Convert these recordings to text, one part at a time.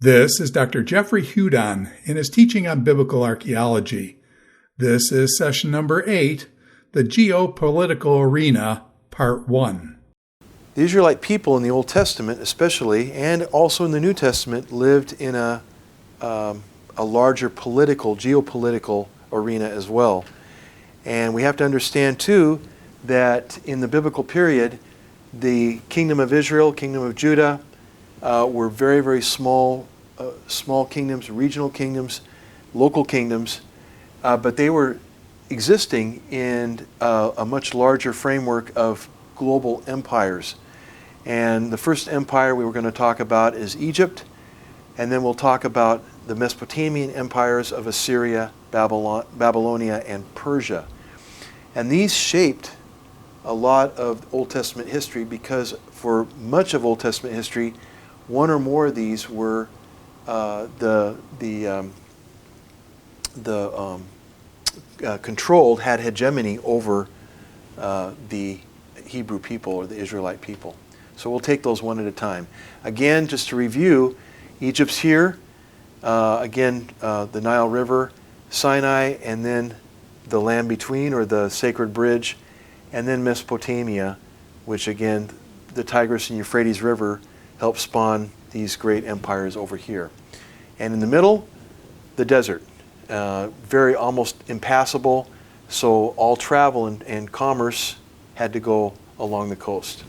This is Dr. Jeffrey Hudon in his teaching on biblical archaeology. This is session number 8, the Geo-Political Arena, Part 1. The Israelite people in the Old Testament especially, and also in the New Testament, lived in a larger geopolitical arena as well. And we have to understand too that in the biblical period, the kingdom of Israel, kingdom of Judah, were very, very small kingdoms, regional kingdoms, local kingdoms, but they were existing in a much larger framework of global empires. And the first empire we were going to talk about is Egypt, and then we'll talk about the Mesopotamian empires of Assyria, Babylonia, and Persia. And these shaped a lot of Old Testament history because for much of Old Testament history, one or more of these were controlled, had hegemony over the Hebrew people or the Israelite people. So we'll take those one at a time. Again, just to review, Egypt's here. The Nile River, Sinai, and then the land between, or the sacred bridge, and then Mesopotamia, which again, the Tigris and Euphrates River helped spawn these great empires over here. And in the middle, the desert, very almost impassable, so all travel and commerce had to go along the coast.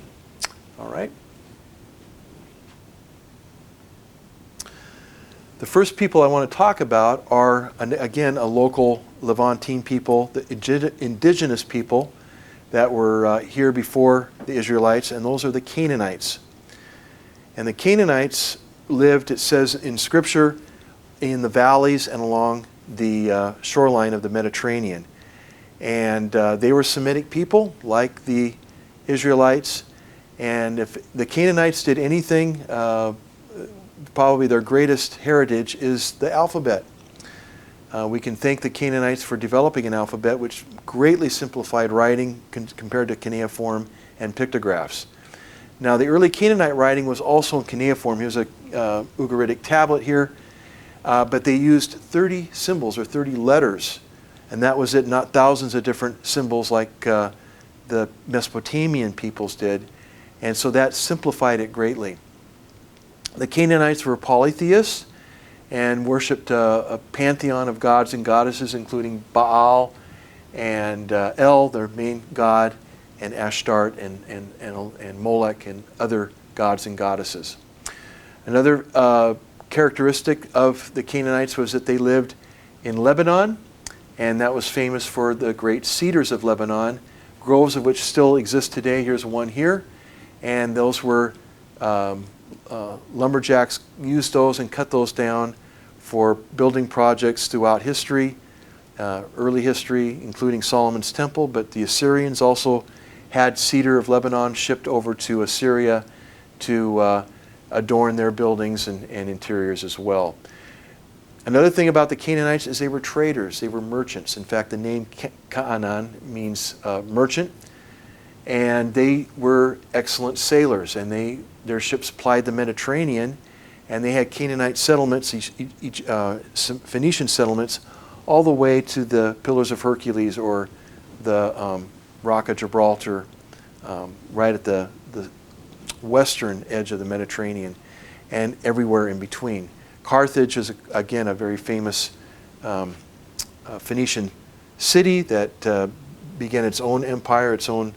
All right. The first people I want to talk about are, again, a local Levantine people, the indigenous people that were here before the Israelites, and those are the Canaanites. And the Canaanites lived, it says in Scripture, in the valleys and along the shoreline of the Mediterranean. And they were Semitic people, like the Israelites. And if the Canaanites did anything, probably their greatest heritage is the alphabet. We can thank the Canaanites for developing an alphabet which greatly simplified writing compared to cuneiform and pictographs. Now, the early Canaanite writing was also in cuneiform. Here's a Ugaritic tablet here, but they used 30 symbols or 30 letters, and that was it, not thousands of different symbols like the Mesopotamian peoples did, and so that simplified it greatly. The Canaanites were polytheists and worshipped a pantheon of gods and goddesses, including Baal and El, their main god, and Ashtart and Molech and other gods and goddesses. Another characteristic of the Canaanites was that they lived in Lebanon, and that was famous for the great cedars of Lebanon, groves of which still exist today. Here's one here, and those were lumberjacks used those and cut those down for building projects throughout history, early history, including Solomon's Temple, but the Assyrians also had cedar of Lebanon shipped over to Assyria to adorn their buildings and interiors as well. Another thing about the Canaanites is they were traders, they were merchants. In fact, the name Canaan means merchant, and they were excellent sailors, and their ships plied the Mediterranean, and they had Canaanite settlements, Phoenician settlements, all the way to the Pillars of Hercules or the Rock of Gibraltar, right at the western edge of the Mediterranean, and everywhere in between. Carthage is, again, a very famous Phoenician city that began its own empire, its own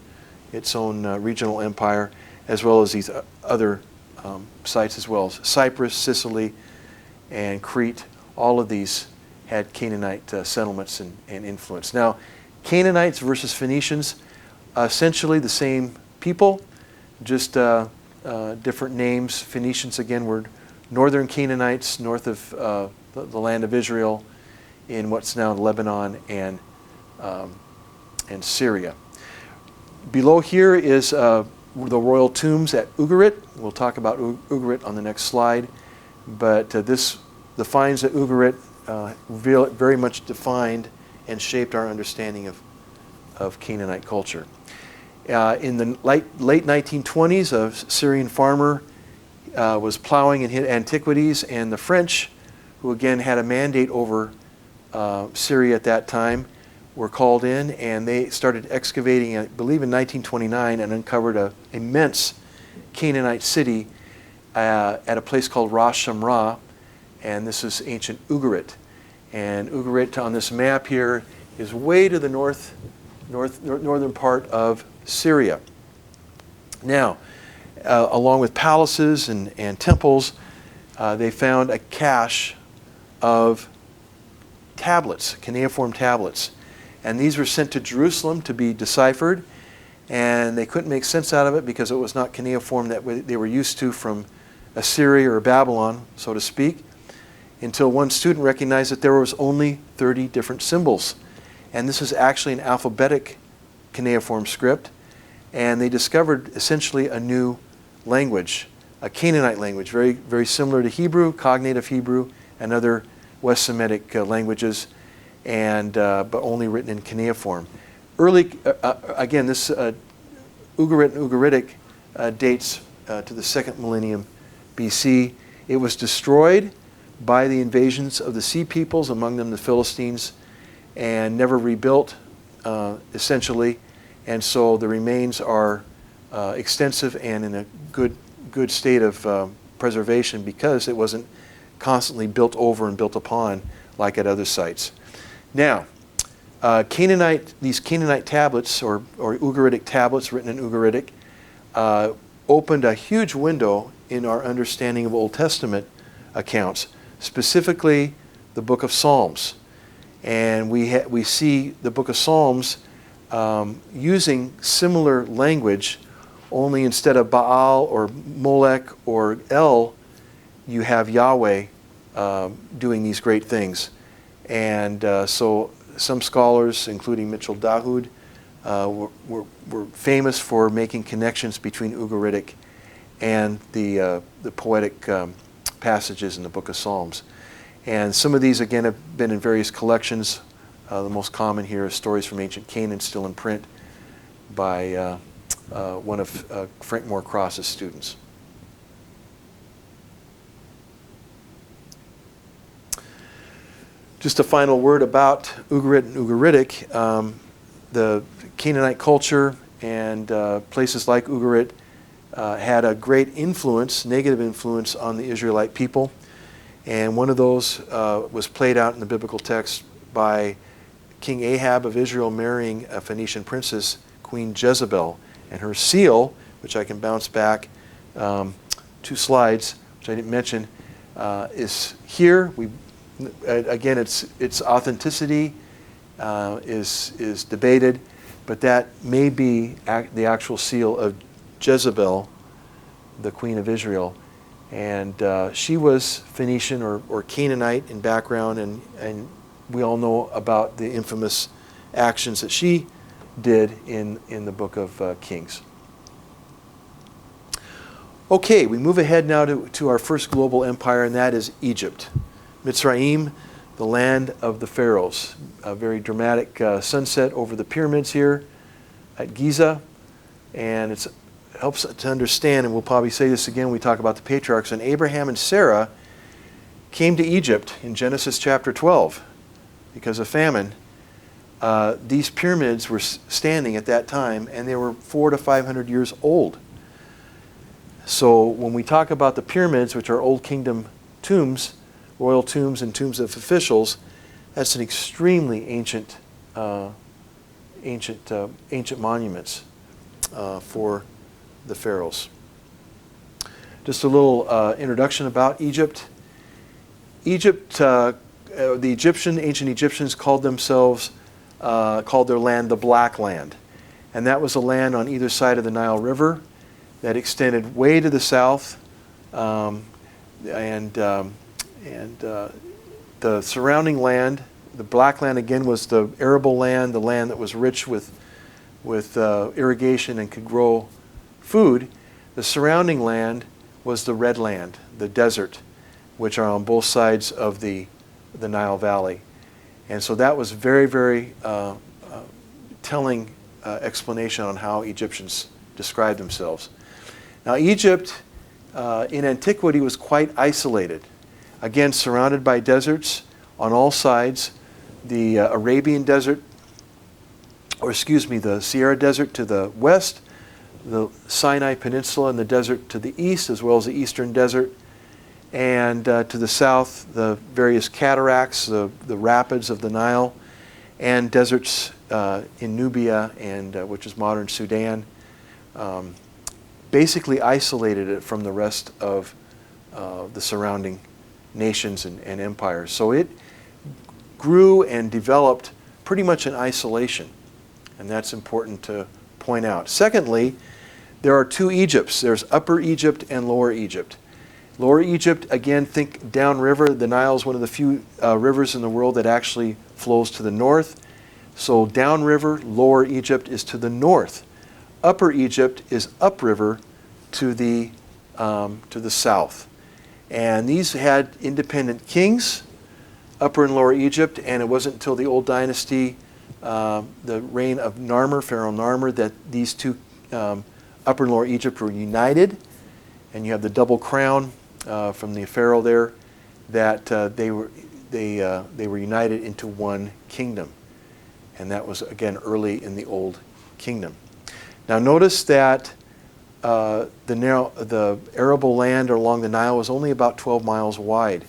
regional empire, as well as these other sites as well. Cyprus, Sicily, and Crete, all of these had Canaanite settlements and influence. Now, Canaanites versus Phoenicians, essentially the same people, just different names. Phoenicians, again, were northern Canaanites, north of the land of Israel, in what's now Lebanon and Syria. Below here is the royal tombs at Ugarit. We'll talk about Ugarit on the next slide, but the finds at Ugarit very much defined and shaped our understanding of Canaanite culture. In the late 1920s, a Syrian farmer was plowing in antiquities, and the French, who again had a mandate over Syria at that time, were called in, and they started excavating, I believe in 1929, and uncovered an immense Canaanite city at a place called Ras Shamra, and this is ancient Ugarit. And Ugarit on this map here is way to the northern part of Syria. Now, along with palaces and temples, they found a cache of tablets, cuneiform tablets. And these were sent to Jerusalem to be deciphered, and they couldn't make sense out of it because it was not cuneiform that they were used to from Assyria or Babylon, so to speak, until one student recognized that there was only 30 different symbols. And this is actually an alphabetic cuneiform script, and they discovered essentially a new language, a Canaanite language, very, very similar to Hebrew, cognative Hebrew, and other West Semitic languages, and but only written in cuneiform. Early, again, this Ugarit and Ugaritic dates to the 2nd millennium BC. It was destroyed by the invasions of the Sea Peoples, among them the Philistines, and never rebuilt, essentially. And so the remains are extensive and in a good state of preservation because it wasn't constantly built over and built upon like at other sites. Now, these Canaanite tablets, or Ugaritic tablets written in Ugaritic, opened a huge window in our understanding of Old Testament accounts, specifically the book of Psalms. And we see the book of Psalms using similar language, only instead of Baal or Molech or El, you have Yahweh doing these great things. And so some scholars, including Mitchell Dahoud, were famous for making connections between Ugaritic and the poetic passages in the book of Psalms. And some of these, again, have been in various collections. The most common here is Stories from Ancient Canaan, still in print by one of Frank Moore Cross's students. Just a final word about Ugarit and Ugaritic. The Canaanite culture and places like Ugarit had a great influence, negative influence, on the Israelite people. And one of those was played out in the biblical text by King Ahab of Israel marrying a Phoenician princess, Queen Jezebel. And her seal, which I can bounce back 2 slides, which I didn't mention, is here. Again, its authenticity is debated, but that may be the actual seal of Jezebel, the queen of Israel. And she was Phoenician or Canaanite in background, and we all know about the infamous actions that she did in the book of Kings. Okay, we move ahead now to our first global empire, and that is Egypt. Mitzrayim, the land of the Pharaohs. A very dramatic sunset over the pyramids here at Giza, and it helps to understand, and we'll probably say this again when we talk about the patriarchs, and Abraham and Sarah came to Egypt in Genesis chapter 12 because of famine. These pyramids were standing at that time, and they were 400 to 500 years old. So when we talk about the pyramids, which are Old Kingdom tombs, royal tombs and tombs of officials, that's an extremely ancient monuments for the pharaohs. Just a little introduction about Egypt. The ancient Egyptians called their land the Black Land, and that was a land on either side of the Nile River that extended way to the south, and the surrounding land, the Black Land again, was the arable land, the land that was rich with irrigation and could grow food. The surrounding land was the Red Land, the desert, which are on both sides of the Nile Valley. And so that was very, very telling explanation on how Egyptians described themselves. Now Egypt in antiquity was quite isolated. Again, surrounded by deserts on all sides. The Arabian Desert, the Sahara Desert to the west, the Sinai Peninsula and the desert to the east, as well as the Eastern Desert, and to the south, the various cataracts, the rapids of the Nile, and deserts in Nubia, and which is modern Sudan. Basically isolated it from the rest of the surrounding nations and empires. So it grew and developed pretty much in isolation, and that's important to point out. Secondly, there are two Egypts. There's Upper Egypt and Lower Egypt. Lower Egypt, again, think downriver. The Nile is one of the few rivers in the world that actually flows to the north. So downriver, Lower Egypt is to the north. Upper Egypt is upriver to the south. And these had independent kings, Upper and Lower Egypt, and it wasn't until the Old Dynasty, the reign of Narmer, Pharaoh Narmer, that these two, Upper and Lower Egypt, were united. And you have the double crown from the Pharaoh there, that they were united into one kingdom. And that was, again, early in the Old Kingdom. Now notice that the arable land along the Nile was only about 12 miles wide.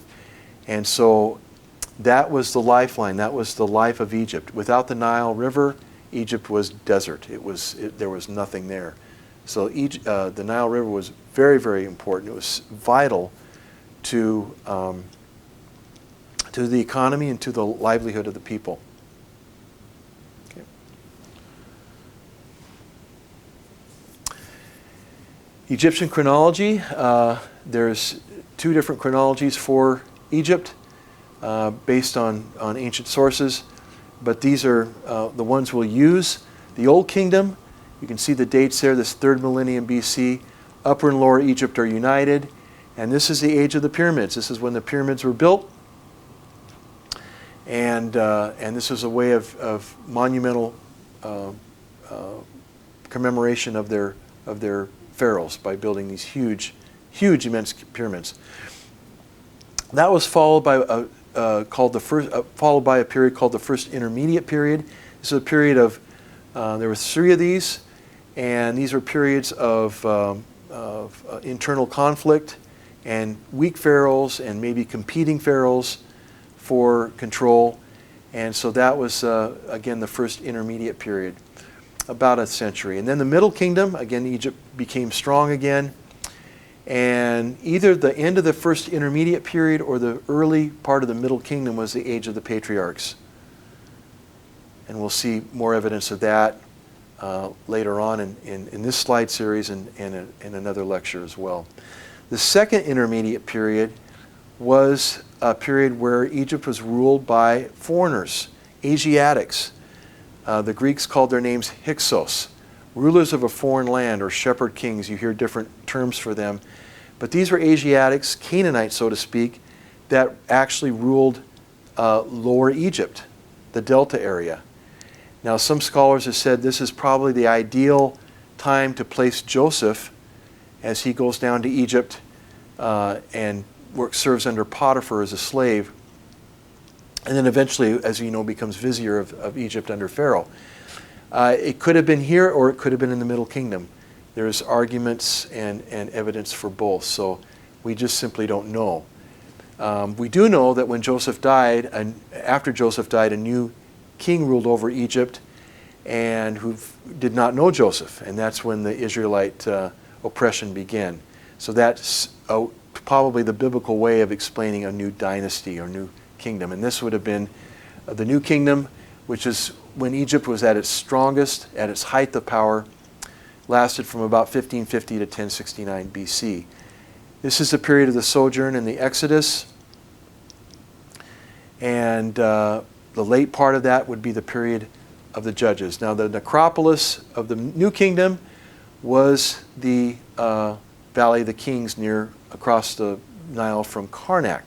And so that was the lifeline. That was the life of Egypt. Without the Nile River, Egypt was desert. There was nothing there. So the Nile River was very, very important. It was vital to the economy and to the livelihood of the people. Okay. Egyptian chronology. There's two different chronologies for Egypt based on ancient sources, but these are the ones we'll use. The Old Kingdom, you can see the dates there, this 3rd millennium BC. Upper and Lower Egypt are united, and this is the age of the pyramids. This is when the pyramids were built, and this is a way of monumental commemoration of their pharaohs by building these huge, immense pyramids. That was followed by a period called the First Intermediate Period. This is a period of there were 3 of these, and these were periods of internal conflict and weak pharaohs and maybe competing pharaohs for control. And so that was, again, the First Intermediate Period, about a century. And then the Middle Kingdom, again, Egypt became strong again. And either the end of the First Intermediate Period or the early part of the Middle Kingdom was the age of the patriarchs. And we'll see more evidence of that later on in this slide series and in another lecture as well. The Second Intermediate Period was a period where Egypt was ruled by foreigners, Asiatics. The Greeks called their names Hyksos, rulers of a foreign land, or shepherd kings. You hear different terms for them. But these were Asiatics, Canaanites, so to speak, that actually ruled Lower Egypt, the Delta area. Now, some scholars have said this is probably the ideal time to place Joseph as he goes down to Egypt and serves under Potiphar as a slave, and then eventually, as you know, becomes vizier of Egypt under Pharaoh. It could have been here, or it could have been in the Middle Kingdom. There's arguments and evidence for both, so we just simply don't know. We do know that when Joseph died, and after Joseph died, a new king ruled over Egypt, and who did not know Joseph, and that's when the Israelite oppression began. So that's probably the biblical way of explaining a new dynasty or new kingdom. And this would have been the new kingdom, which is when Egypt was at its strongest, at its height of power, lasted from about 1550 to 1069 BC. This is the period of the sojourn and the Exodus, and the late part of that would be the period of the judges. Now, the necropolis of the New Kingdom was the Valley of the Kings across the Nile from Karnak,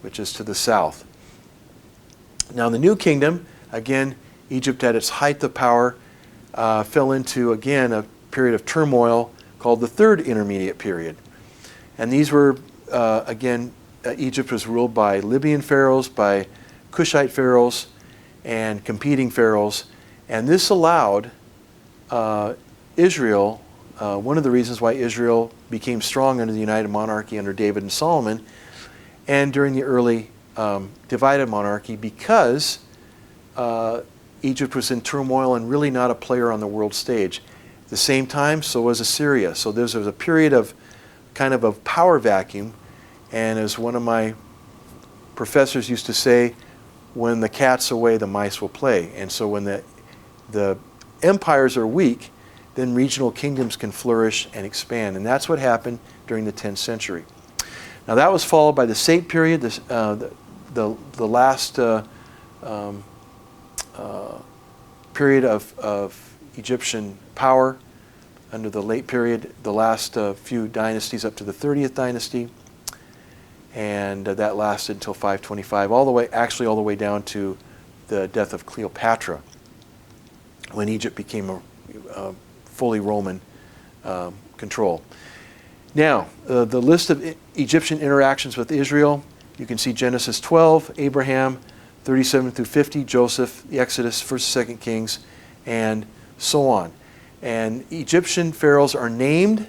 which is to the south. Now, the New Kingdom, again, Egypt at its height of power, fell into, again, a period of turmoil called the Third Intermediate Period. And these were, Egypt was ruled by Libyan pharaohs, by Cushite pharaohs, and competing pharaohs. And this allowed Israel, one of the reasons why Israel became strong under the united monarchy under David and Solomon, and during the early divided monarchy, because Egypt was in turmoil and really not a player on the world stage. At the same time, so was Assyria. So there was a period of kind of a power vacuum, and as one of my professors used to say, when the cat's away, the mice will play. And so when the empires are weak, then regional kingdoms can flourish and expand. And that's what happened during the 10th century. Now that was followed by the Sate period, the last period of Egyptian power under the late period, the last few dynasties up to the 30th dynasty. And that lasted until 525, all the way down to the death of Cleopatra, when Egypt became a fully Roman control. Now, the list of Egyptian interactions with Israel, you can see Genesis 12, Abraham, 37 through 50, Joseph, the Exodus, 1st and 2nd Kings, and so on. And Egyptian pharaohs are named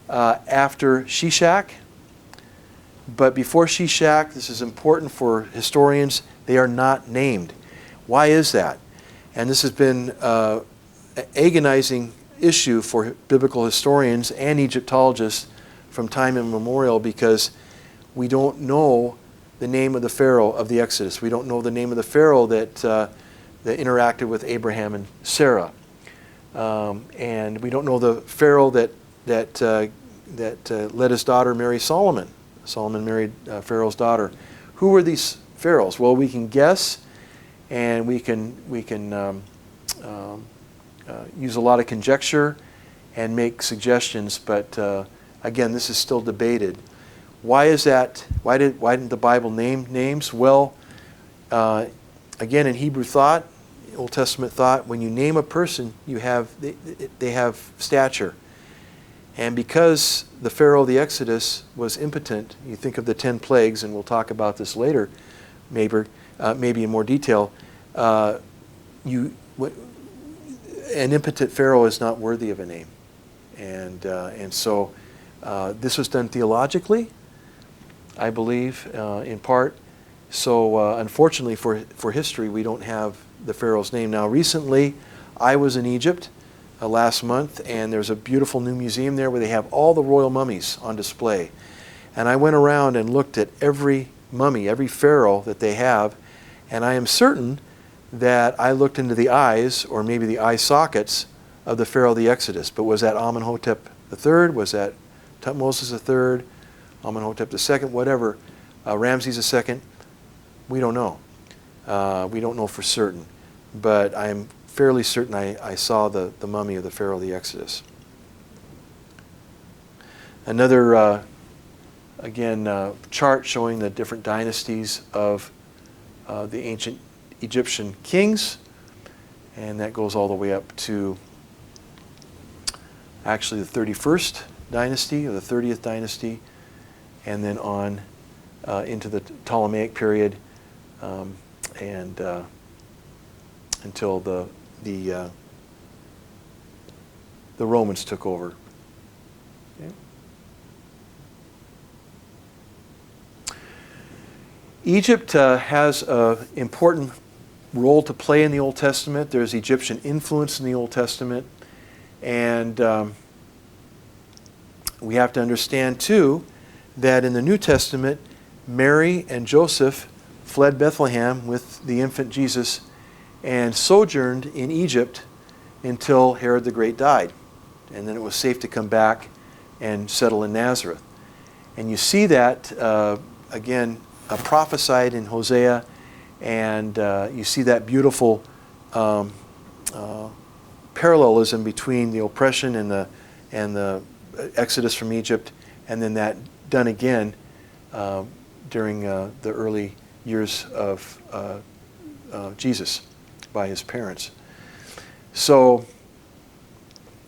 after Shishak, but before Shishak, this is important for historians, they are not named. Why is that? And this has been an agonizing issue for biblical historians and Egyptologists from time immemorial, because we don't know the name of the Pharaoh of the Exodus. We don't know the name of the Pharaoh that interacted with Abraham and Sarah. And we don't know the Pharaoh that let his daughter marry Solomon. Solomon married Pharaoh's daughter. Who were these pharaohs? Well, we can guess, and we can use a lot of conjecture and make suggestions. But again, this is still debated. Why is that? Why didn't the Bible name names? Well, again, in Hebrew thought, Old Testament thought, when you name a person, they have stature. And because the Pharaoh of the Exodus was impotent, you think of the 10 plagues, and we'll talk about this later, maybe in more detail. An impotent Pharaoh is not worthy of a name, and so this was done theologically, I believe, in part. So unfortunately for history, we don't have the Pharaoh's name. Now, recently, I was in Egypt last month, and there's a beautiful new museum there where they have all the royal mummies on display. And I went around and looked at every mummy, every pharaoh that they have, and I am certain that I looked into the eyes, or maybe the eye sockets, of the Pharaoh of the Exodus. But was that Amenhotep III? Was that Tutmosis III? Amenhotep II? Whatever. Ramses II? We don't know. We don't know for certain. But I'm fairly certain I saw the mummy of the Pharaoh of the Exodus. Another, chart showing the different dynasties of the ancient Egyptian kings, and that goes all the way up to actually the 31st dynasty, or the 30th dynasty, and then on into the Ptolemaic period, and until the Romans took over. Okay. Egypt has an important role to play in the Old Testament. There's Egyptian influence in the Old Testament, and we have to understand too that in the New Testament, Mary and Joseph fled Bethlehem with the infant Jesus and sojourned in Egypt until Herod the Great died. And then it was safe to come back and settle in Nazareth. And you see that, prophesied in Hosea, and you see that beautiful parallelism between the oppression and the exodus from Egypt, and then that done again during the early years of Jesus by his parents. So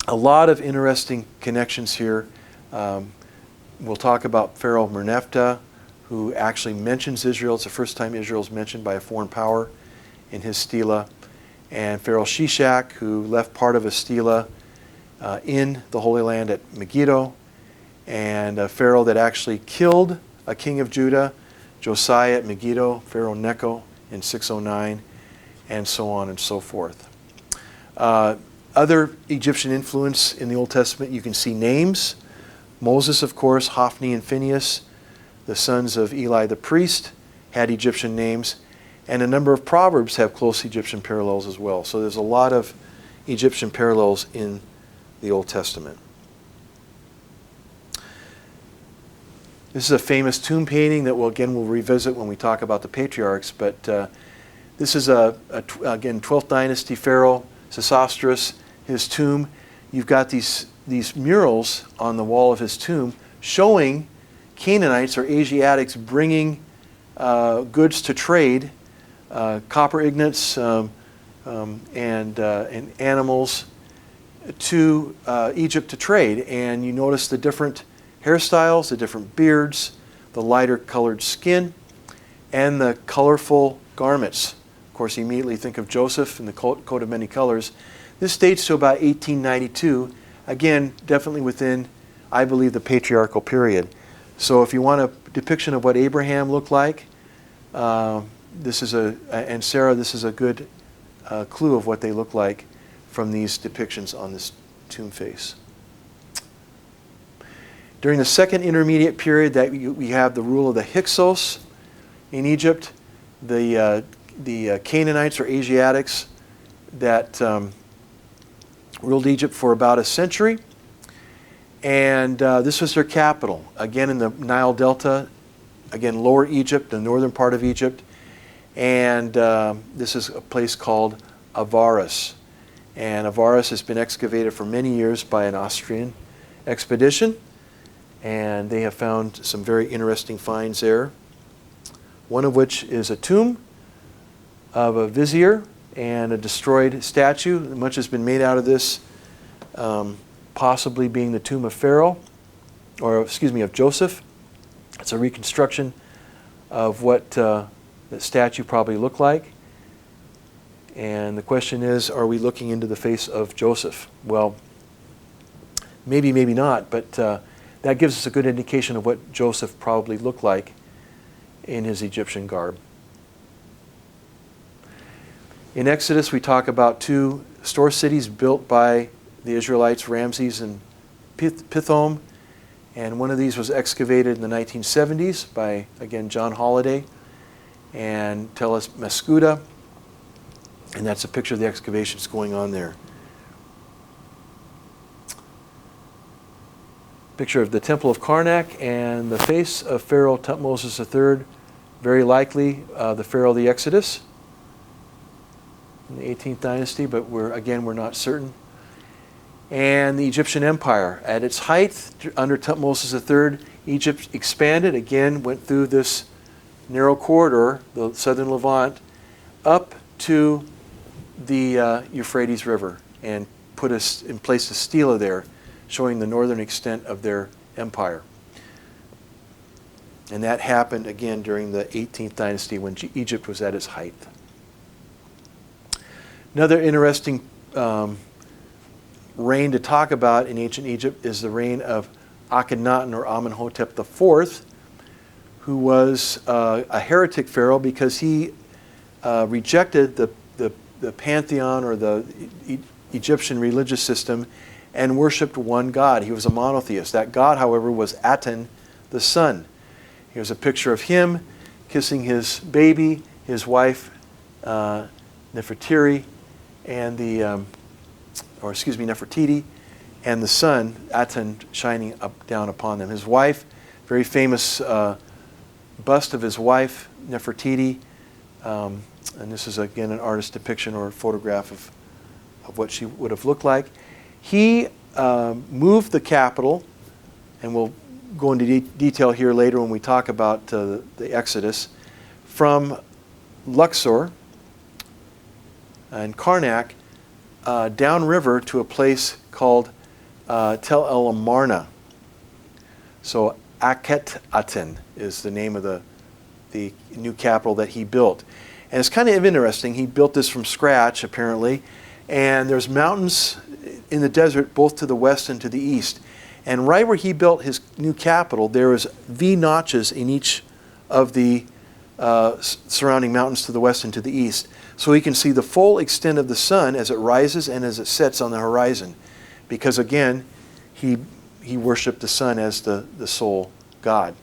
a lot of interesting connections here. We'll talk about Pharaoh Merneptah, who actually mentions Israel. It's the first time Israel is mentioned by a foreign power in his stele. And Pharaoh Shishak, who left part of his stele in the Holy Land at Megiddo. And a Pharaoh that actually killed a king of Judah, Josiah at Megiddo, Pharaoh Necho in 609, and so on and so forth. Other Egyptian influence in the Old Testament, you can see names. Moses, of course, Hophni and Phinehas, the sons of Eli the priest, had Egyptian names. And a number of proverbs have close Egyptian parallels as well. So there's a lot of Egyptian parallels in the Old Testament. This is a famous tomb painting that we'll revisit when we talk about the patriarchs. But this is again 12th dynasty pharaoh Sesostris, his tomb. You've got these murals on the wall of his tomb showing Canaanites or Asiatics bringing goods to trade, copper ingots and animals to Egypt to trade. And you notice the different hairstyles, the different beards, the lighter colored skin, and the colorful garments. Of course, you immediately think of Joseph and the coat of many colors. This dates to about 1892. Again, definitely within, I believe, the patriarchal period. So if you want a depiction of what Abraham looked like, and Sarah, this is a good clue of what they look like from these depictions on this tomb face. During the second intermediate period, that we have the rule of the Hyksos in Egypt, the Canaanites or Asiatics that ruled Egypt for about a century. And this was their capital. Again, in the Nile Delta, again, Lower Egypt, the northern part of Egypt. And this is a place called Avaris. And Avaris has been excavated for many years by an Austrian expedition. And they have found some very interesting finds there. One of which is a tomb of a vizier and a destroyed statue. Much has been made out of this, possibly being the tomb of Pharaoh, of Joseph. It's a reconstruction of what the statue probably looked like. And the question is, are we looking into the face of Joseph? Well, maybe, maybe not, but that gives us a good indication of what Joseph probably looked like in his Egyptian garb. In Exodus, we talk about two store cities built by the Israelites, Ramses and Pithom. And one of these was excavated in the 1970s by, again, John Holliday and Teles Mescuda. And that's a picture of the excavations going on there. Picture of the Temple of Karnak and the face of Pharaoh Tutmosis III, very likely the Pharaoh of the Exodus in the 18th dynasty, but we're not certain. And the Egyptian Empire. At its height, under Tutmosis III, Egypt expanded, again, went through this narrow corridor, the southern Levant, up to the Euphrates River, and placed a stele there, showing the northern extent of their empire. And that happened, again, during the 18th dynasty when Egypt was at its height. Another interesting reign to talk about in ancient Egypt is the reign of Akhenaten or Amenhotep IV, who was a heretic pharaoh because he rejected the pantheon or the Egyptian religious system and worshipped one god. He was a monotheist. That god, however, was Aten, the sun. Here's a picture of him kissing his baby, his wife Nefertiti, and Nefertiti, and the sun, Aten, shining down upon them. His wife, very famous bust of his wife, Nefertiti, and this is again an artist's depiction or a photograph of what she would have looked like. He moved the capital, and we'll go into detail here later when we talk about the Exodus, from Luxor and Karnak downriver to a place called Tel El Amarna. So Akhetaten is the name of the new capital that he built. And it's kind of interesting. He built this from scratch, apparently. And there's mountains in the desert both to the west and to the east. And right where he built his new capital, there was V notches in each of the surrounding mountains to the west and to the east. So he can see the full extent of the sun as it rises and as it sets on the horizon. Because again, he worshipped the sun as the sole God.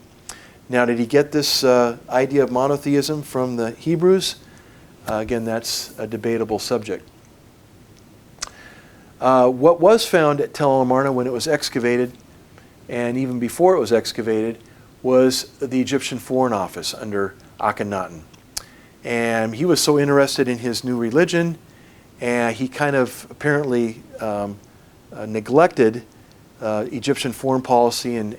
Now, did he get this idea of monotheism from the Hebrews? Again, that's a debatable subject. What was found at Tel Amarna when it was excavated, and even before it was excavated, was the Egyptian Foreign Office under Akhenaten. And he was so interested in his new religion, and he kind of apparently neglected Egyptian foreign policy and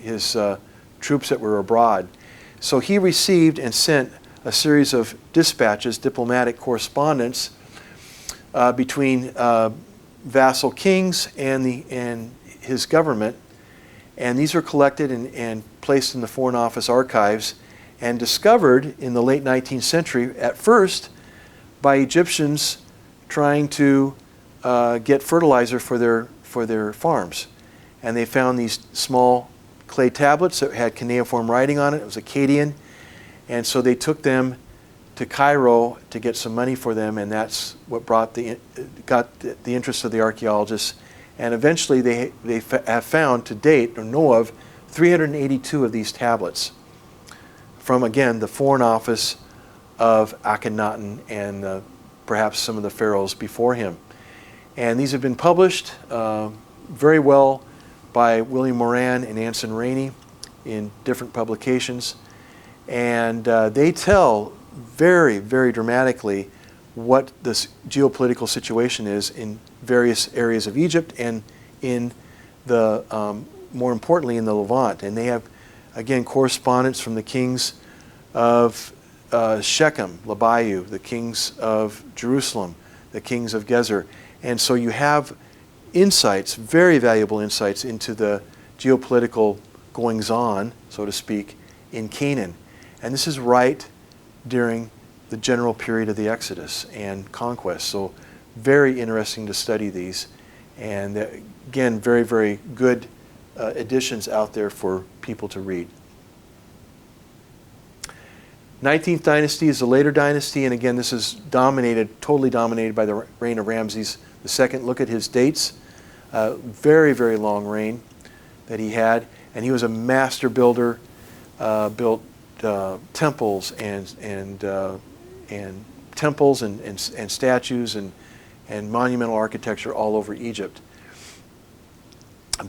his troops that were abroad. So he received and sent a series of dispatches, diplomatic correspondence, between vassal kings and his government, and these were collected and placed in the Foreign Office archives and discovered in the late 19th century, at first by Egyptians trying to get fertilizer for their farms. And they found these small clay tablets that had cuneiform writing on it. It was Akkadian, and so they took them to Cairo to get some money for them, and that's what got the interest of the archaeologists. And eventually they have found to date, or know of, 382 of these tablets from, again, the Foreign Office of Akhenaten and perhaps some of the pharaohs before him. And these have been published very well by William Moran and Anson Rainey in different publications. And they tell very, very dramatically what this geopolitical situation is in various areas of Egypt and in the, more importantly, in the Levant. And they have, again, correspondence from the kings of Shechem, Labayu, the kings of Jerusalem, the kings of Gezer. And so you have insights, very valuable insights into the geopolitical goings-on, so to speak, in Canaan. And this is right during the general period of the Exodus and conquest. So very interesting to study these. And again, very, very good editions out there for people to read. 19th dynasty is the later dynasty, and again, this is totally dominated by the reign of Ramses II. Look at his dates. Very, very long reign that he had, and he was a master builder. Built temples and temples and statues and monumental architecture all over Egypt.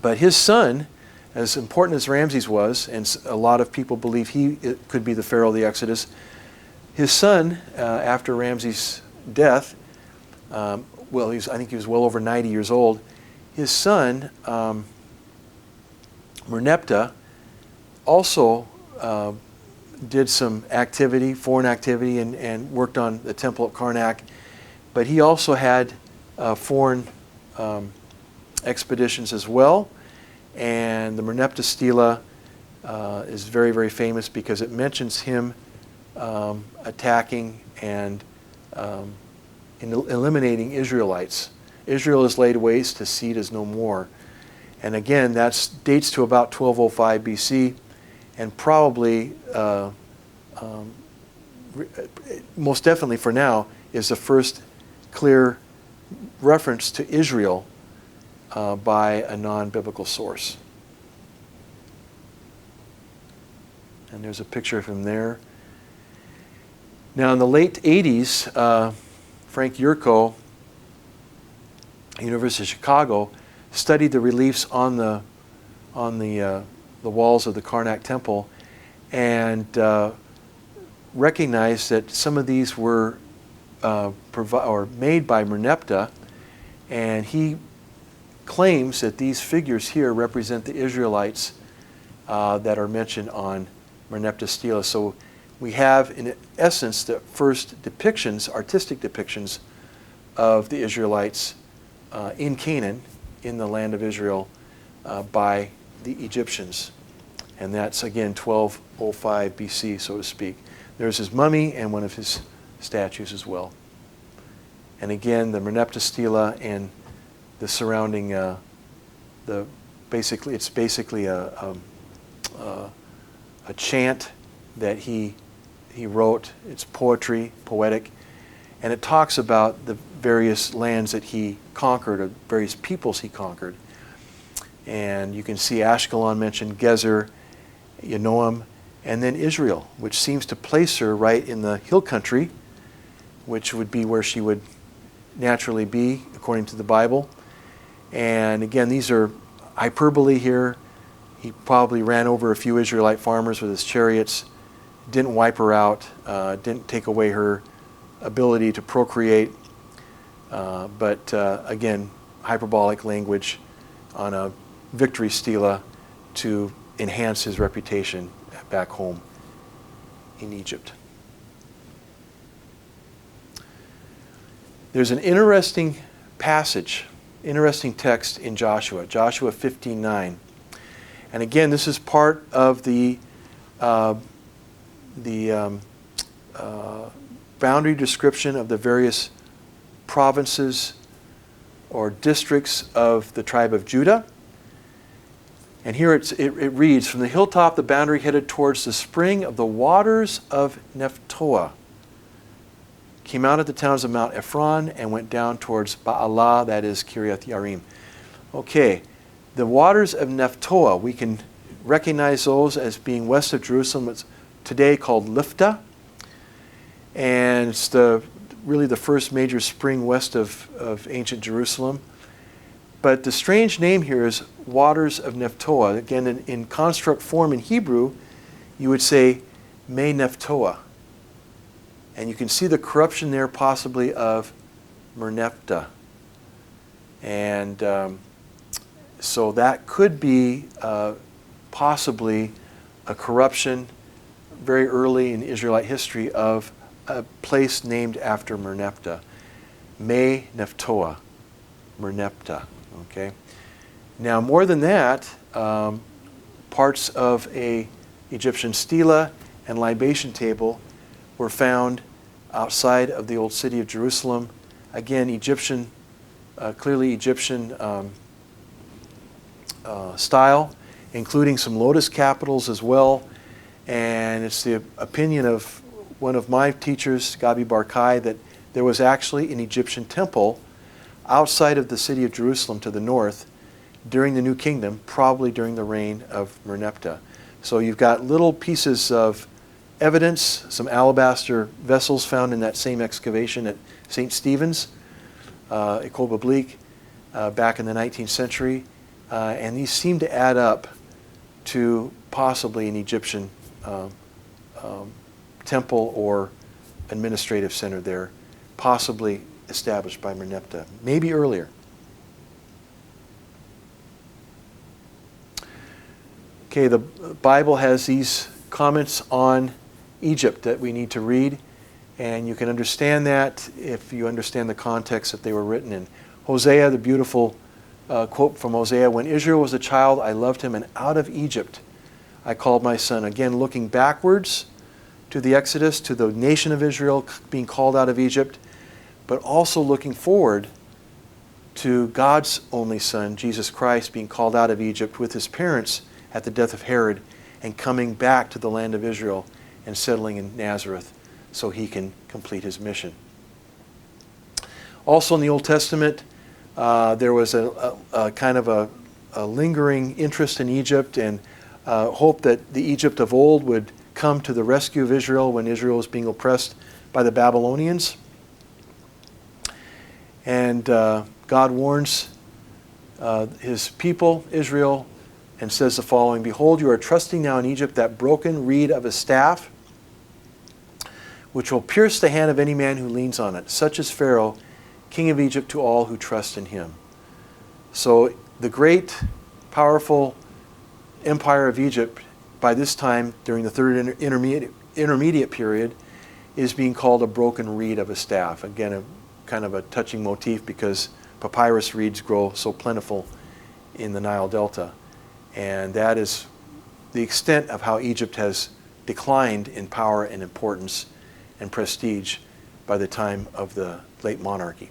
But his son, as important as Ramses was, and a lot of people believe he could be the Pharaoh of the Exodus, his son, after Ramses' death, I think he was well over 90 years old, his son, Merneptah, also did some activity, foreign activity, and worked on the Temple at Karnak. But he also had foreign expeditions as well. And the Merneptah stele is very, very famous because it mentions him attacking and eliminating Israelites. Israel is laid waste, his seed is no more. And again, that dates to about 1205 BC. And probably, most definitely for now, is the first clear reference to Israel by a non-biblical source. And there's a picture of him there. Now, in the late 80s, Frank Yurko, University of Chicago, studied the reliefs on the walls of the Karnak Temple, and recognized that some of these were made by Merneptah, and he claims that these figures here represent the Israelites that are mentioned on Merneptah's stele. So we have, in essence, the first depictions, artistic depictions, of the Israelites in Canaan, in the land of Israel, by the Egyptians. And that's, again, 1205 BC, so to speak. There's his mummy and one of his statues as well. And again, the Merneptah stele and the surrounding, it's basically a chant that he wrote. It's poetry, poetic, and it talks about the various lands that he conquered, or various peoples he conquered. And you can see Ashkelon mentioned, Gezer, Yanoam, and then Israel, which seems to place her right in the hill country, which would be where she would naturally be, according to the Bible. And again, these are hyperbole here. He probably ran over a few Israelite farmers with his chariots, didn't wipe her out, didn't take away her ability to procreate, but again, hyperbolic language on a victory stele to enhance his reputation back home in Egypt. There's an interesting passage, interesting text in Joshua 15:9. And again, this is part of the boundary description of the various provinces or districts of the tribe of Judah. And here it reads, "From the hilltop the boundary headed towards the spring of the waters of Nephtoah, came out of the towns of Mount Ephron and went down towards Baalah," that is Kiriath Yarim. Okay, the waters of Nephtoah, we can recognize those as being west of Jerusalem. It's today called Lifta, and it's really the first major spring west of ancient Jerusalem. But the strange name here is waters of Nephtoah. Again, in construct form in Hebrew, you would say Me Nephtoah. And you can see the corruption there possibly of Merneptah. And so that could be possibly a corruption very early in Israelite history of a place named after Merneptah. Me Nephtoah, Merneptah. Okay. Now, more than that, parts of a Egyptian stele and libation table were found outside of the old city of Jerusalem. Again, Egyptian, clearly Egyptian style, including some lotus capitals as well. And it's the opinion of one of my teachers, Gabi Barkai, that there was actually an Egyptian temple outside of the city of Jerusalem to the north during the New Kingdom, probably during the reign of Merneptah. So you've got little pieces of evidence, some alabaster vessels found in that same excavation at St. Stephen's, École Biblique, back in the 19th century. And these seem to add up to possibly an Egyptian temple or administrative center there, possibly established by Merneptah, maybe earlier. Okay, the Bible has these comments on Egypt that we need to read, and you can understand that if you understand the context that they were written in. Hosea, the beautiful quote from Hosea, "When Israel was a child, I loved him, and out of Egypt I called my son." Again, looking backwards to the Exodus, to the nation of Israel being called out of Egypt, but also looking forward to God's only Son, Jesus Christ, being called out of Egypt with his parents at the death of Herod and coming back to the land of Israel and settling in Nazareth so he can complete his mission. Also in the Old Testament, there was a kind of a lingering interest in Egypt and hope that the Egypt of old would come to the rescue of Israel when Israel was being oppressed by the Babylonians. And God warns his people, Israel, and says the following, "Behold, you are trusting now in Egypt, that broken reed of a staff, which will pierce the hand of any man who leans on it. Such is Pharaoh, king of Egypt, to all who trust in him." So the great, powerful empire of Egypt, by this time, during the third intermediate period, is being called a broken reed of a staff. Again, a kind of a touching motif because papyrus reeds grow so plentiful in the Nile Delta. And that is the extent of how Egypt has declined in power and importance and prestige by the time of the late monarchy.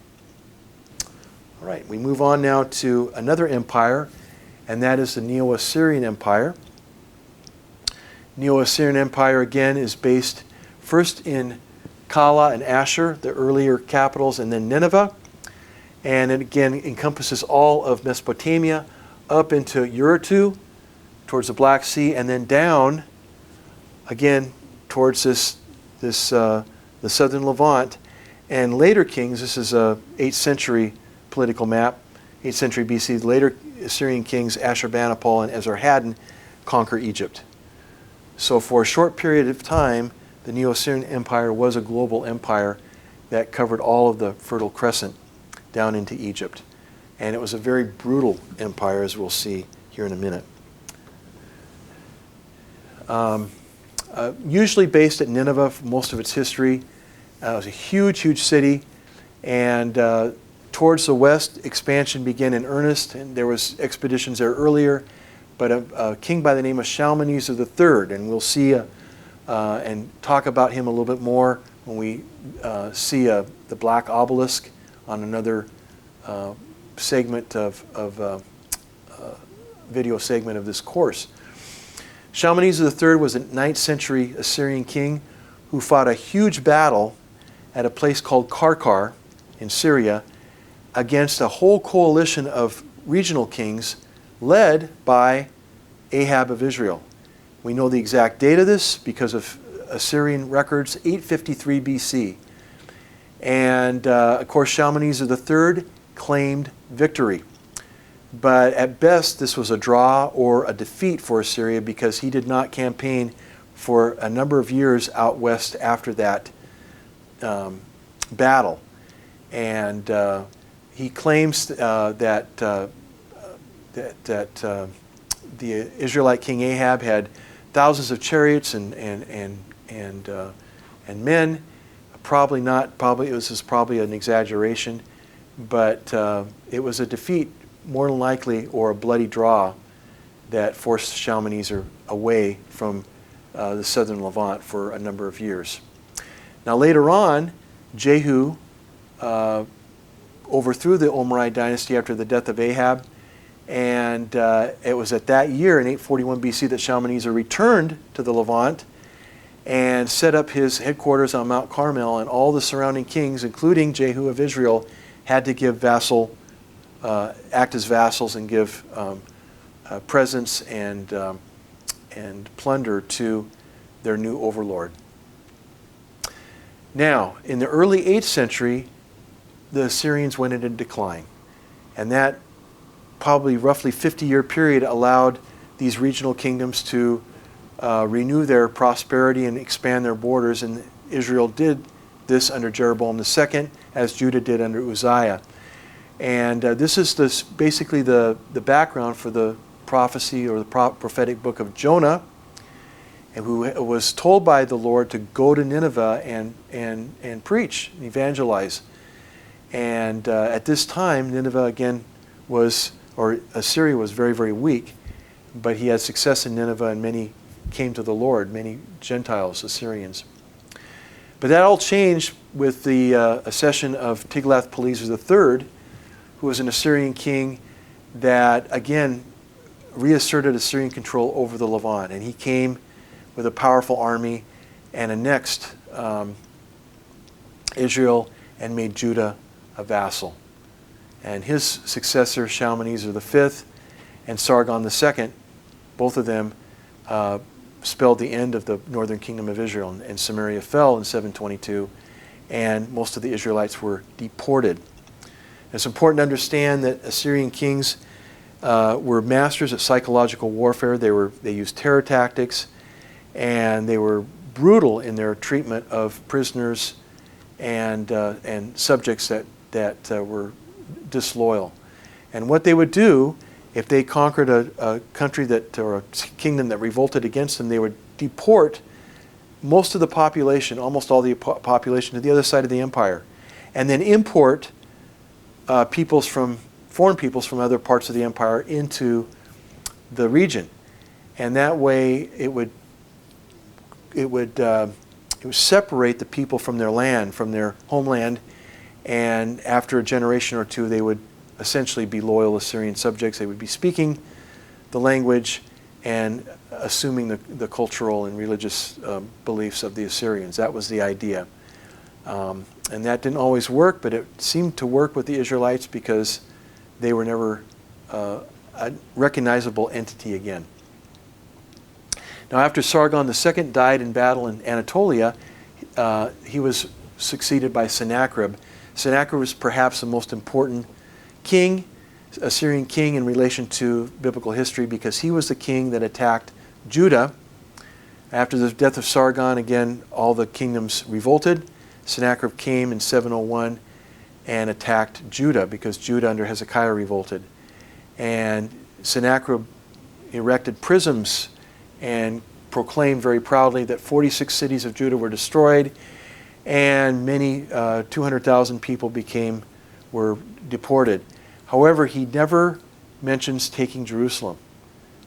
All right, we move on now to another empire, and that is the Neo-Assyrian Empire. Neo-Assyrian Empire, again, is based first in Kala and Ashur, the earlier capitals, and then Nineveh. And it again encompasses all of Mesopotamia up into Urartu, towards the Black Sea, and then down again towards the southern Levant. And later kings, this is a 8th century political map, 8th century BC, later Assyrian kings Ashurbanipal and Esarhaddon conquer Egypt. So for a short period of time, the Neo-Assyrian Empire was a global empire that covered all of the Fertile Crescent down into Egypt. And it was a very brutal empire, as we'll see here in a minute. Usually based at Nineveh for most of its history. It was a huge, huge city. And towards the west, expansion began in earnest. And there was expeditions there earlier. But a king by the name of Shalmaneser III, and we'll see and talk about him a little bit more when we see the black obelisk on another segment of video segment of this course. Shalmaneser III was a 9th century Assyrian king who fought a huge battle at a place called Karkar in Syria against a whole coalition of regional kings led by Ahab of Israel. We know the exact date of this because of Assyrian records, 853 BC. And of course, Shalmaneser III claimed victory. But at best, this was a draw or a defeat for Assyria because he did not campaign for a number of years out west after that battle. And he claims that the Israelite king Ahab had thousands of chariots and men. This is probably an exaggeration, but it was a defeat more than likely, or a bloody draw that forced Shalmaneser away from the southern Levant for a number of years. Now later on, Jehu overthrew the Omride dynasty after the death of Ahab, and it was at that year in 841 BC that Shalmaneser returned to the Levant and set up his headquarters on Mount Carmel, and all the surrounding kings, including Jehu of Israel, had to give act as vassals and give presents and plunder to their new overlord. Now, in the early 8th century, the Assyrians went into decline, and that probably roughly 50-year period allowed these regional kingdoms to renew their prosperity and expand their borders, and Israel did this under Jeroboam II, as Judah did under Uzziah. And this is basically the background for the prophecy or the prophetic book of Jonah, and who was told by the Lord to go to Nineveh and preach and evangelize. And at this time, Nineveh again Assyria was very, very weak, but he had success in Nineveh, and many came to the Lord, many Gentiles, Assyrians. But that all changed with the accession of Tiglath-Pileser III, who was an Assyrian king that, again, reasserted Assyrian control over the Levant. And he came with a powerful army and annexed Israel and made Judah a vassal. And his successor, Shalmaneser V and Sargon II, both of them spelled the end of the northern kingdom of Israel. And Samaria fell in 722, and most of the Israelites were deported. It's important to understand that Assyrian kings were masters at psychological warfare. They used terror tactics, and they were brutal in their treatment of prisoners and subjects that were disloyal. And what they would do, if they conquered a country or a kingdom that revolted against them, they would deport most of the population, almost all the population, to the other side of the empire, and then import foreign peoples from other parts of the empire into the region. And that way it would separate the people from their land, from their homeland, and after a generation or two they would essentially be loyal Assyrian subjects. They would be speaking the language and assuming the cultural and religious beliefs of the Assyrians. That was the idea. And that didn't always work, but it seemed to work with the Israelites because they were never a recognizable entity again. Now, after Sargon II died in battle in Anatolia, he was succeeded by Sennacherib. Sennacherib was perhaps the most important king, Assyrian king in relation to biblical history, because he was the king that attacked Judah. After the death of Sargon, again, all the kingdoms revolted. Sennacherib came in 701 and attacked Judah because Judah under Hezekiah revolted. And Sennacherib erected prisms and proclaimed very proudly that 46 cities of Judah were destroyed and many 200,000 people were deported. However, he never mentions taking Jerusalem,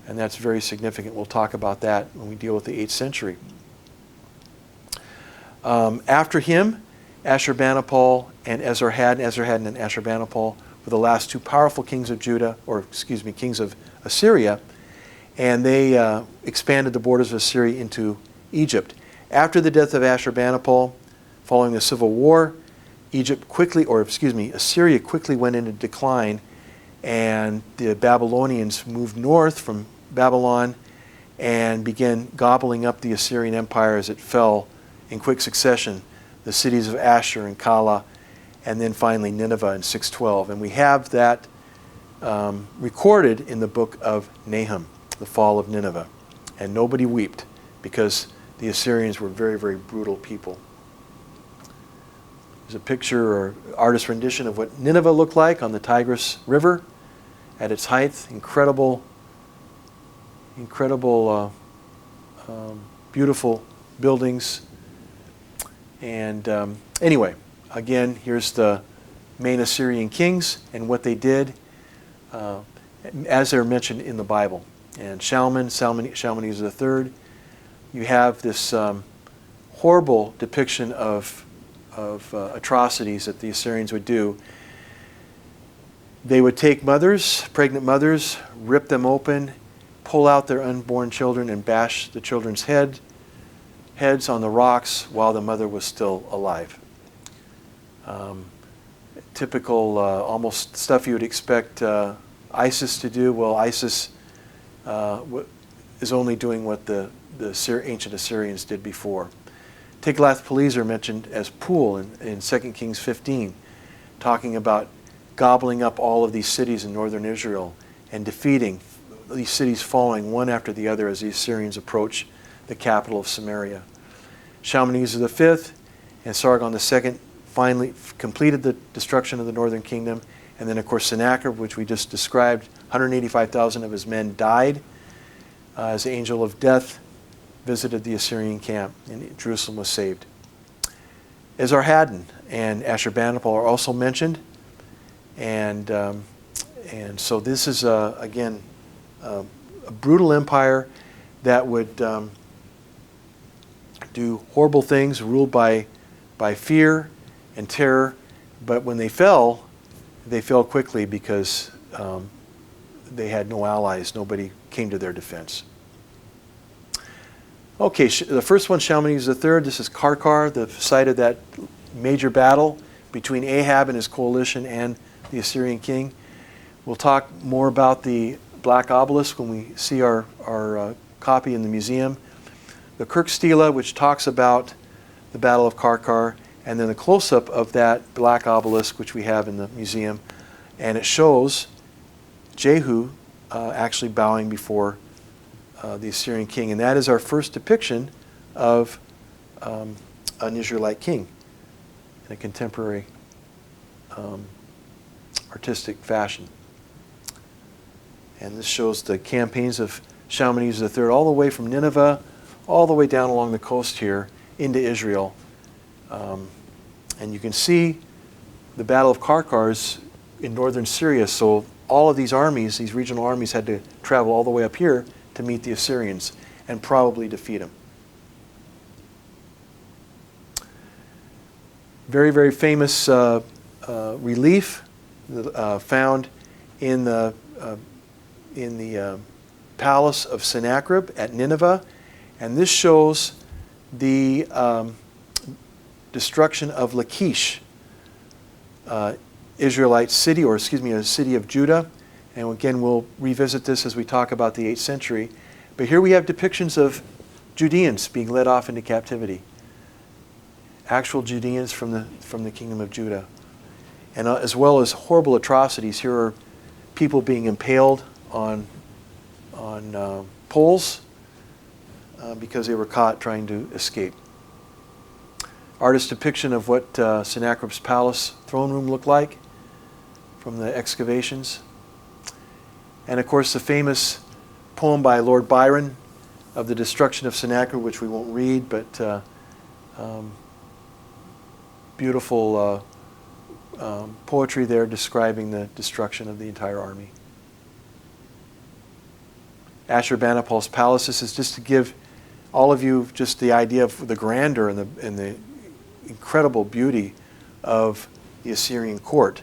and that's very significant. We'll talk about that when we deal with the 8th century. After him, Ashurbanipal and Esarhaddon and Ashurbanipal were the last two powerful kings of Judah, kings of Assyria, and they expanded the borders of Assyria into Egypt. After the death of Ashurbanipal, following the civil war, Assyria quickly went into decline, and the Babylonians moved north from Babylon and began gobbling up the Assyrian Empire as it fell in quick succession, the cities of Ashur and Kala, and then finally Nineveh in 612. And we have that recorded in the book of Nahum, the fall of Nineveh. And nobody wept because the Assyrians were very, very brutal people. There's a picture or artist rendition of what Nineveh looked like on the Tigris River at its height. Incredible, beautiful buildings. And anyway, again, here's the main Assyrian kings and what they did as they're mentioned in the Bible. And Shalmaneser III, you have this horrible depiction of atrocities that the Assyrians would do. They would take mothers, pregnant mothers, rip them open, pull out their unborn children and bash the children's heads on the rocks while the mother was still alive. Typical, almost stuff you would expect ISIS to do. Well, ISIS is only doing what the ancient Assyrians did before. Tiglath-Pileser mentioned as Pul in 2 Kings 15, talking about gobbling up all of these cities in northern Israel and defeating these cities, falling one after the other as the Assyrians approach the capital of Samaria. Shalmaneser V and Sargon II finally completed the destruction of the northern kingdom. And then, of course, Sennacherib, which we just described, 185,000 of his men died as the angel of death visited the Assyrian camp, and Jerusalem was saved. Esarhaddon and Ashurbanipal are also mentioned. And so this is, again, a brutal empire that would do horrible things, ruled by fear and terror. But when they fell quickly because they had no allies. Nobody came to their defense. Okay, the first one, Shalmaneser III, this is Karkar, the site of that major battle between Ahab and his coalition and the Assyrian king. We'll talk more about the black obelisk when we see our copy in the museum. The Kirk stele, which talks about the Battle of Karkar, and then the close-up of that black obelisk, which we have in the museum. And it shows Jehu actually bowing before the Assyrian king. And that is our first depiction of an Israelite king in a contemporary artistic fashion. And this shows the campaigns of Shalmaneser III all the way from Nineveh, all the way down along the coast here into Israel. And you can see the Battle of Karkar is in northern Syria, so all of these armies, these regional armies, had to travel all the way up here to meet the Assyrians and probably defeat them. Very, very famous relief found in the palace of Sennacherib at Nineveh, and this shows the destruction of Lachish, Israelite city, or excuse me, a city of Judah. And again, we'll revisit this as we talk about the 8th century. But here we have depictions of Judeans being led off into captivity. Actual Judeans from the kingdom of Judah. And as well as horrible atrocities. Here are people being impaled on poles because they were caught trying to escape. Artist's depiction of what Sennacherib's palace throne room looked like from the excavations. And of course the famous poem by Lord Byron of the destruction of Sennacherib, which we won't read, but beautiful poetry there describing the destruction of the entire army. Ashurbanipal's palace. This is just to give all of you just the idea of the grandeur and the incredible beauty of the Assyrian court.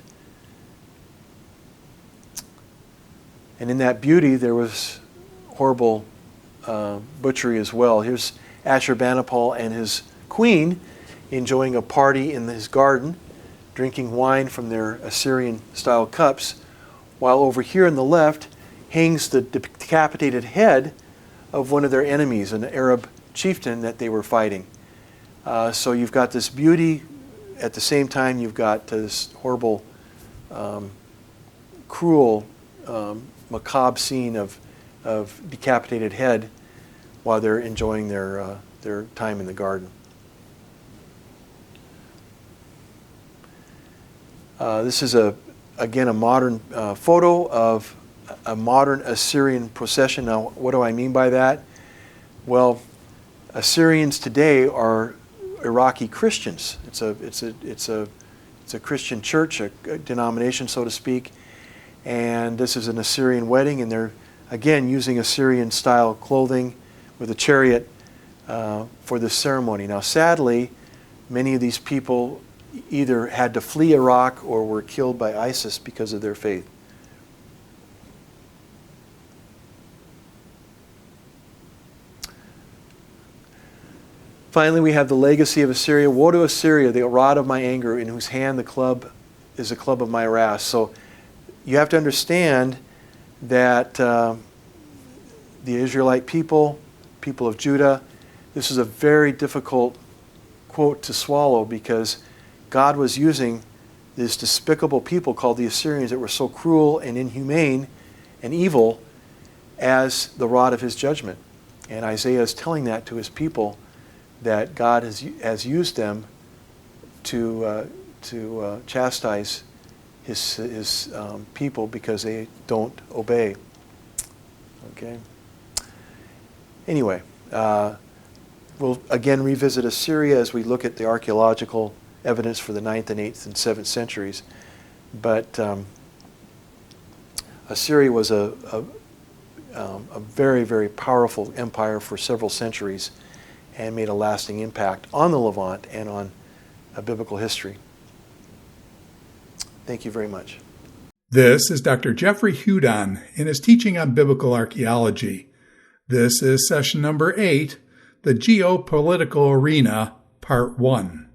And in that beauty there was horrible butchery as well. Here's Ashurbanipal and his queen enjoying a party in his garden, drinking wine from their Assyrian-style cups, while over here on the left hangs the decapitated head of one of their enemies, an Arab chieftain that they were fighting. So you've got this beauty, at the same time you've got this horrible, cruel, macabre scene of decapitated head while they're enjoying their time in the garden. This is again a modern photo of a modern Assyrian procession. Now, what do I mean by that? Well, Assyrians today are Iraqi Christians. It's a Christian church, a denomination, so to speak. And this is an Assyrian wedding, and they're again using Assyrian-style clothing with a chariot for this ceremony. Now, sadly, many of these people either had to flee Iraq or were killed by ISIS because of their faith. Finally, we have the legacy of Assyria. Woe to Assyria, the rod of my anger, in whose hand the club is the club of my wrath. So you have to understand that the Israelite people of Judah, this is a very difficult quote to swallow, because God was using this despicable people called the Assyrians that were so cruel and inhumane and evil as the rod of his judgment. And Isaiah is telling that to his people, that God has used them to chastise his people because they don't obey. Okay. Anyway, we'll again revisit Assyria as we look at the archaeological evidence for the 9th and 8th and 7th centuries. But Assyria was a very, very powerful empire for several centuries and made a lasting impact on the Levant and on biblical history. Thank you very much. This is Dr. Jeffrey Hudon in his teaching on biblical archaeology. This is session number 8, the Geo-Political Arena, Part 1.